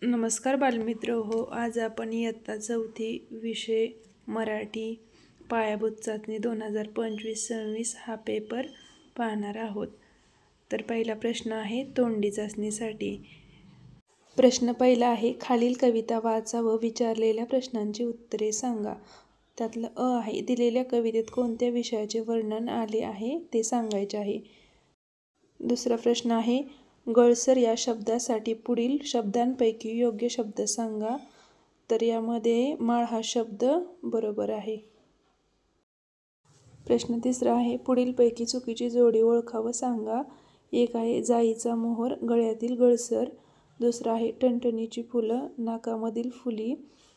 नमस्कार बालमित्र हो, आज आपण इयत्ता चौथी विषय मराठी पायाभूत चाचणी 2025-26 हा पेपर पाहणार आहोत. तर पहिला प्रश्न आहे तोंडी चाचणीसाठी. प्रश्न पहिला आहे, खालील कविता वाचा व विचारलेल्या प्रश्नांची उत्तरे सांगा. त्यातलं अ आहे, दिलेल्या कवितेत कोणत्या विषयाचे वर्णन आले आहे ते सांगायचे आहे. दुसरा प्रश्न आहे, गळसर या शब्दासाठी पुढील शब्दांपैकी योग्य शब्द सांगा. तर यामध्ये माळ हा शब्द बरोबर आहे. प्रश्न तिसरा आहे, पुढीलपैकी चुकीची जोडी ओळखा व सांगा. एक आहे जाईचा मोहर गळ्यातील गळसर. दुसरा आहे टणटणीची फुलं नाकामधील फुली.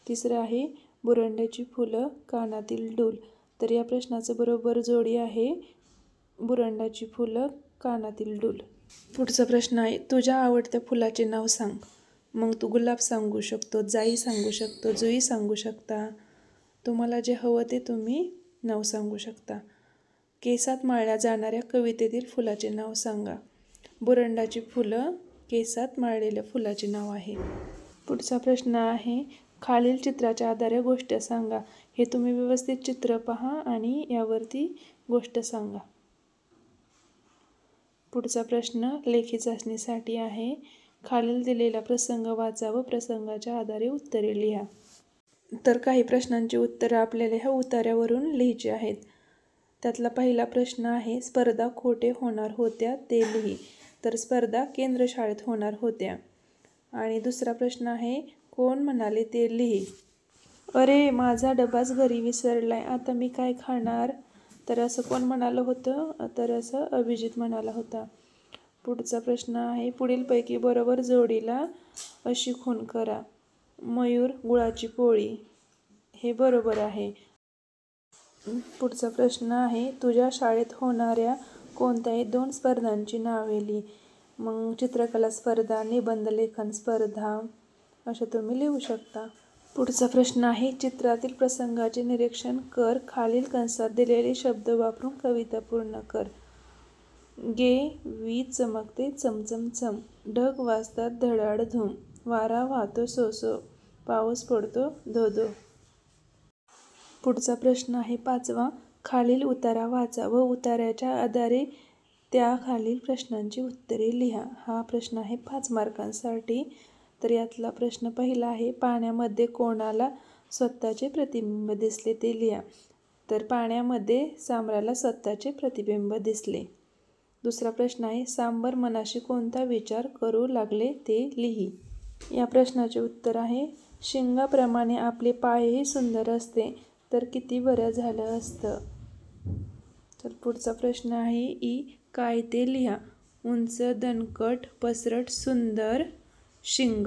तिसरं आहे बुरंड्याची फुलं कानातील डूल. तर या प्रश्नाचं बरोबर जोडी आहे बुरंडाची फुलं कानातील डूल. पुढचा प्रश्न आहे, तुझ्या आवडत्या फुलाचे नाव सांग. मग तू गुलाब सांगू शकतो, जाई सांगू शकतो, जुई सांगू शकता. तुम्हाला जे हवं ते तुम्ही नाव सांगू शकता. केसात माळल्या जाणाऱ्या कवितेतील फुलाचे नाव सांगा. बुरंडाची फुलं केसात माळलेल्या फुलाचे नाव आहे. पुढचा प्रश्न आहे, खालील चित्राच्या आधारे गोष्ट सांगा. हे तुम्ही व्यवस्थित चित्र पहा आणि यावरती गोष्ट सांगा. पुढचा प्रश्न लेखी चाचणीसाठी आहे, खालील दिलेला प्रसंग वाचा व प्रसंगाच्या आधारे उत्तरे लिहा. तर काही प्रश्नांची उत्तरं आपल्याला ह्या उतार्यावरून लिहायची आहेत. त्यातला पहिला प्रश्न आहे, स्पर्धा कोठे होणार होत्या ते लिही. तर स्पर्धा केंद्र शाळेत होणार होत्या. आणि दुसरा प्रश्न आहे, कोण म्हणाले ते लिही. अरे माझा डबाच घरी विसरलाय, आता मी काय खाणार. तर असं कोण म्हणालं होतं. तर असं अभिजित म्हणाला होता. पुढचा प्रश्न आहे, पुढीलपैकी बरोबर जोडीला अशी खूण करा. मयूर गुळाची पोळी हे बरोबर आहे. पुढचा प्रश्न आहे, तुझ्या शाळेत होणाऱ्या कोणत्याही 2 स्पर्धांची नावे लिही. मग चित्रकला स्पर्धा, निबंध लेखन स्पर्धा असे तुम्ही लिहू शकता. पुढचा प्रश्न आहे, चित्रातील प्रसंगाचे निरीक्षण कर. खालील कंसात दिलेले शब्द वापरून कविता पूर्ण कर. गे वीज चमकते चमचमचम, ढग वाजतात धडाडधूम, वारा वाहतो सोसो, पाऊस पडतो धो धो. पुढचा प्रश्न आहे 5वा, खालील उतारा वाचा व उतार्याच्या आधारे त्या खालील प्रश्नांची उत्तरे लिहा. हा प्रश्न आहे 5 मार्कांसाठी. तर यातला प्रश्न पहिला आहे, पाण्यामध्ये कोणाला स्वतःचे प्रतिबिंब दिसले ते लिहा. तर पाण्यामध्ये सांबराला स्वतःचे प्रतिबिंब दिसले. दुसरा प्रश्न आहे, सांबर मनाशी कोणता विचार करू लागले ते लिही. या प्रश्नाचे उत्तर आहे, शिंगाप्रमाणे आपले पायही सुंदर असते तर किती बरं झालं असतं. तर पुढचा प्रश्न आहे, ई काय ते लिहा. उंच दणकट पसरट सुंदर शिंग.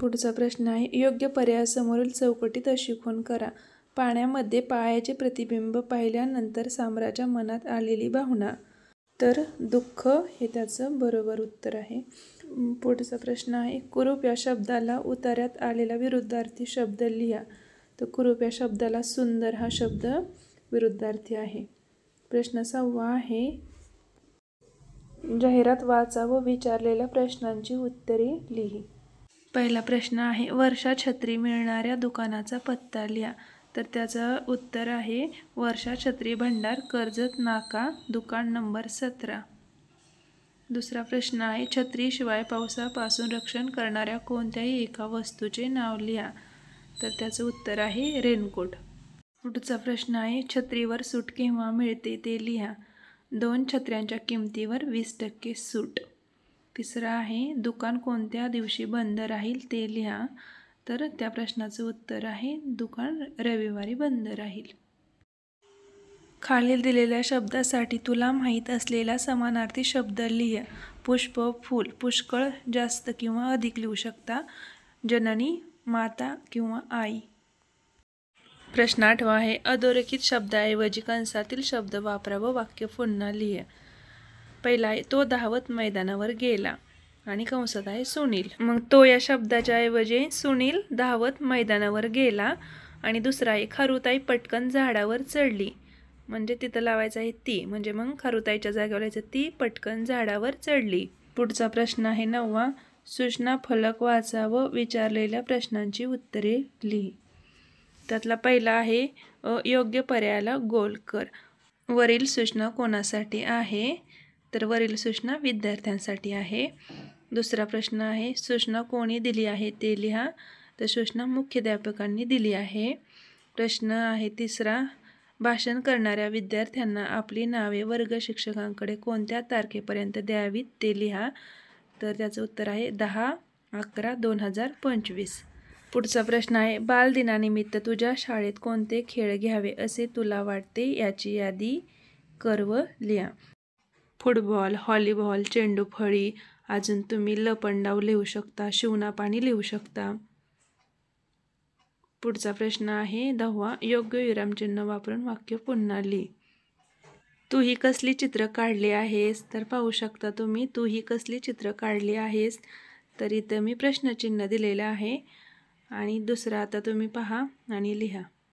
पुढचा प्रश्न आहे, योग्य पर्यायासमोरील चौकटीत अशी खूण करा. पाण्यामध्ये पायाचे प्रतिबिंब पाहिल्यानंतर सांबराच्या मनात आलेली भावना. तर दुःख हे त्याचं बरोबर उत्तर आहे. पुढचा प्रश्न आहे, कुरूप या शब्दाला उतार्यात आलेला विरुद्धार्थी शब्द लिहा. तर कुरूप या शब्दाला सुंदर हा शब्द विरुद्धार्थी आहे. प्रश्न 6वा आहे, जाहिरात वाचा व विचारलेल्या प्रश्नांची उत्तरे लिही. पहिला प्रश्न आहे, वर्षा छत्री मिळणाऱ्या दुकानाचा पत्ता लिहा. तर त्याचं उत्तर आहे, वर्षा छत्री भंडार, कर्जत नाका, दुकान नंबर 17. दुसरा प्रश्न आहे, छत्रीशिवाय पावसापासून रक्षण करणाऱ्या कोणत्याही एका वस्तूचे नाव लिहा. तर त्याचं उत्तर आहे रेनकोट. पुढचा प्रश्न आहे, छत्रीवर सूट केव्हा मिळते ते लिहा. 2 छत्र्यांच्या किमतीवर 20% सूट. तिसरा आहे, दुकान कोणत्या दिवशी बंद राहील ते लिहा. तर त्या प्रश्नाचं उत्तर आहे, दुकान रविवारी बंद राहील. खालील दिलेल्या शब्दासाठी तुला माहीत असलेला समानार्थी शब्द लिहा. पुष्प फूल. पुष्कळ जास्त किंवा अधिक लिहू शकता. जननी माता किंवा आई. प्रश्न 8वा आहे, अधोरेखित शब्दाऐवजी कंसातील शब्द वापरा व वाक्य पुन्हा लिहा. पहिला आहे, तो धावत मैदानावर गेला आणि कंसात आहे सुनील. मग तो या शब्दाच्या ऐवजी सुनील धावत मैदानावर गेला. आणि दुसरा आहे, खारुताई पटकन झाडावर चढली. म्हणजे तिथं लावायचं आहे ती. म्हणजे मग खारुताईच्या जागेवर लावायचं ती पटकन झाडावर चढली. पुढचा प्रश्न आहे 9वा, सूचना फलक वाचा व विचारलेल्या प्रश्नांची उत्तरे लिही. त्यातला पहिला आहे योग्य पर्यायाला गोल कर. वरील सूचना कोणासाठी आहे? तर वरील सूचना विद्यार्थ्यांसाठी आहे. दुसरा प्रश्न आहे सूचना कोणी दिली आहे ते लिहा. तर सूचना मुख्याध्यापकांनी दिली आहे. प्रश्न आहे तिसरा, भाषण करणाऱ्या विद्यार्थ्यांना आपली नावे वर्ग शिक्षकांकडे कोणत्या तारखेपर्यंत द्यावीत ते लिहा. तर त्याचं उत्तर आहे 10/11/2025. पुढचा प्रश्न आहे बालदिनानिमित्त तुझ्या शाळेत कोणते खेळ घ्यावे असे तुला वाटते याची यादी कर व लिहा. फुटबॉल, व्हॉलीबॉल, चेंडूफळी, अजून तुम्ही लपंडाव लिहू शकता, शिवणापाणी लिहू शकता. पुढचा प्रश्न आहे 10वा, योग्य विरामचिन्ह वापरून वाक्य पुन्हा लिही. तू ही कसली चित्र काढली आहेस? तर पाहू शकता तुम्ही तू ही कसली चित्र काढली आहेस. तर इथं मी प्रश्नचिन्ह दिलेलं आहे. आणि दुसरा आता तुम्ही पहा आणि लिहा.